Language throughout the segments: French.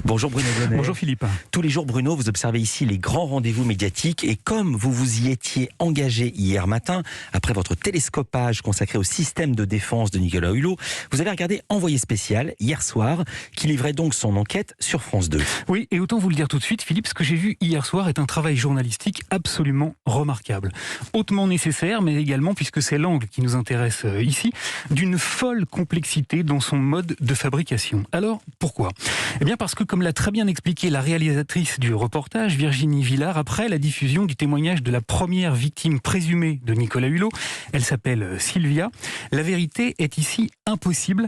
Bonjour Bruno Donnet. Bonjour Philippe. Tous les jours Bruno, vous observez ici les grands rendez-vous médiatiques et comme vous vous y étiez engagé hier matin, après votre télescopage consacré au système de défense de Nicolas Hulot, vous avez regardé Envoyé spécial hier soir, qui livrait donc son enquête sur France 2. Oui, et autant vous le dire tout de suite Philippe, ce que j'ai vu hier soir est un travail journalistique absolument remarquable. Hautement nécessaire, mais également, puisque c'est l'angle qui nous intéresse ici, d'une folle complexité dans son mode de fabrication. Alors, pourquoi ? Eh bien parce que, comme l'a très bien expliqué la réalisatrice du reportage, Virginie Villard, après la diffusion du témoignage de la première victime présumée de Nicolas Hulot, elle s'appelle Sylvia, la vérité est ici impossible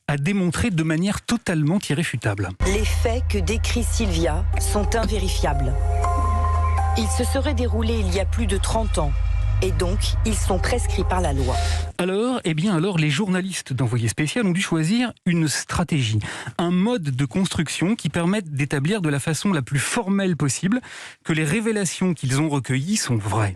à démontrer de manière totalement irréfutable. Les faits que décrit Sylvia sont invérifiables. Ils se seraient déroulés il y a plus de 30 ans. Et donc, ils sont prescrits par la loi. Alors, les journalistes d'Envoyé spécial ont dû choisir une stratégie, un mode de construction qui permette d'établir de la façon la plus formelle possible que les révélations qu'ils ont recueillies sont vraies.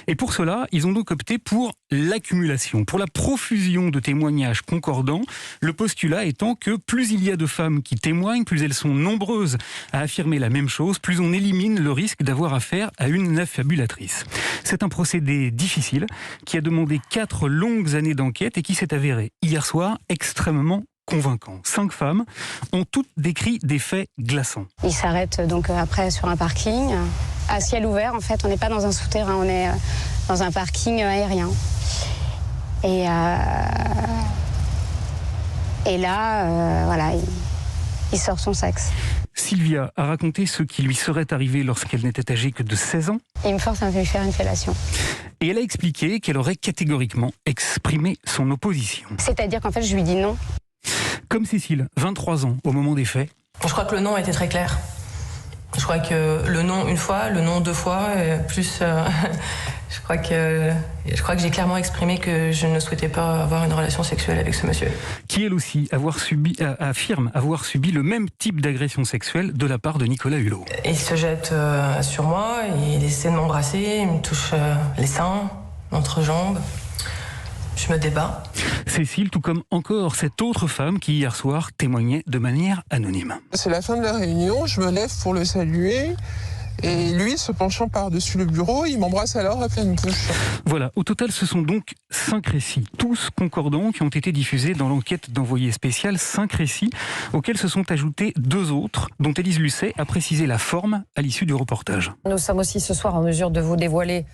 Et pour cela, ils ont donc opté pour l'accumulation, pour la profusion de témoignages concordants, le postulat étant que plus il y a de femmes qui témoignent, plus elles sont nombreuses à affirmer la même chose, plus on élimine le risque d'avoir affaire à une affabulatrice. C'est un procédé difficile qui a demandé 4 longues années d'enquête et qui s'est avéré hier soir extrêmement convaincant. 5 femmes ont toutes décrit des faits glaçants. Ils s'arrêtent donc après sur un parking à ciel ouvert. En fait, on n'est pas dans un souterrain, on est dans un parking aérien. Et là, voilà, il sort son sexe. Sylvia a raconté ce qui lui serait arrivé lorsqu'elle n'était âgée que de 16 ans. Il me force à lui faire une fellation. Et elle a expliqué qu'elle aurait catégoriquement exprimé son opposition. C'est-à-dire qu'en fait, je lui dis non. Comme Cécile, 23 ans, au moment des faits. Je crois que le non était très clair. Je crois que le non une fois, le non 2 fois, plus... Je crois que j'ai clairement exprimé que je ne souhaitais pas avoir une relation sexuelle avec ce monsieur. Qui elle aussi affirme avoir subi le même type d'agression sexuelle de la part de Nicolas Hulot. Il se jette sur moi, il essaie de m'embrasser, il me touche les seins, l'entrejambe. Je me débat. Cécile, tout comme encore cette autre femme qui hier soir témoignait de manière anonyme. C'est la fin de la réunion, je me lève pour le saluer. Et lui, se penchant par-dessus le bureau, il m'embrasse alors à pleine bouche. Voilà, au total, ce sont donc 5 récits, tous concordants, qui ont été diffusés dans l'enquête d'Envoyé spécial. 5 récits auxquels se sont ajoutés 2 autres, dont Élise Lucet a précisé la forme à l'issue du reportage. Nous sommes aussi ce soir en mesure de vous dévoiler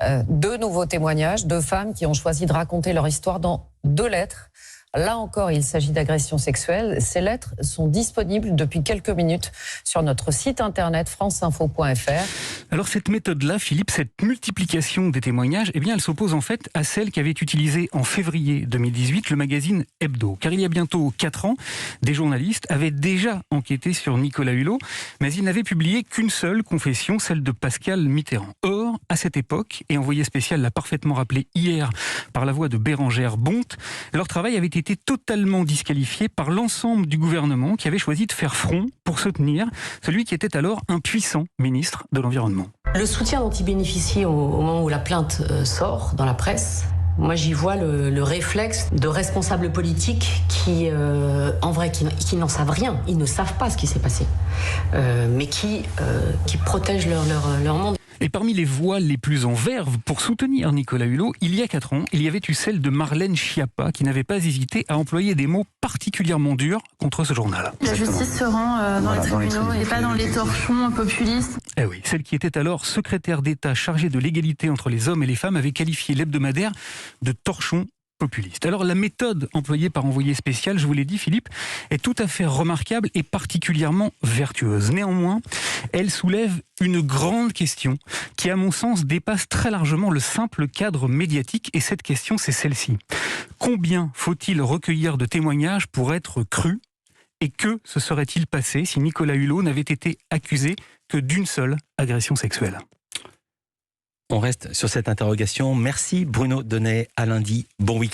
2 nouveaux témoignages de femmes qui ont choisi de raconter leur histoire dans 2 lettres. Là encore, il s'agit d'agressions sexuelles. Ces lettres sont disponibles depuis quelques minutes sur notre site internet franceinfo.fr. Alors cette méthode-là, Philippe, cette multiplication des témoignages, eh bien, elle s'oppose en fait à celle qu'avait utilisée en février 2018 le magazine Hebdo. Car il y a bientôt 4 ans, des journalistes avaient déjà enquêté sur Nicolas Hulot, mais ils n'avaient publié qu'une seule confession, celle de Pascal Mitterrand. Or, à cette époque, et Envoyé spécial l'a parfaitement rappelé hier par la voix de Bérengère Bonte, leur travail avait été totalement disqualifié par l'ensemble du gouvernement qui avait choisi de faire front pour soutenir celui qui était alors un puissant ministre de l'Environnement. Le soutien dont il bénéficie au moment où la plainte sort dans la presse, moi j'y vois le réflexe de responsables politiques qui, en vrai, qui n'en savent rien, ils ne savent pas ce qui s'est passé, mais qui protègent leur monde. Et parmi les voix les plus en verve pour soutenir Nicolas Hulot, il y a 4 ans, il y avait eu celle de Marlène Schiappa qui n'avait pas hésité à employer des mots particulièrement durs contre ce journal. La justice se rend dans les tribunaux et pas dans les torchons populistes. Eh oui, celle qui était alors secrétaire d'État chargée de l'égalité entre les hommes et les femmes avait qualifié l'hebdomadaire de torchon populiste. Alors la méthode employée par Envoyé spécial, je vous l'ai dit Philippe, est tout à fait remarquable et particulièrement vertueuse. Néanmoins, elle soulève une grande question qui, à mon sens, dépasse très largement le simple cadre médiatique. Et cette question, c'est celle-ci. Combien faut-il recueillir de témoignages pour être cru ? Et que se serait-il passé si Nicolas Hulot n'avait été accusé que d'une seule agression sexuelle ? On reste sur cette interrogation. Merci Bruno Donnet. À lundi. Bon week-end.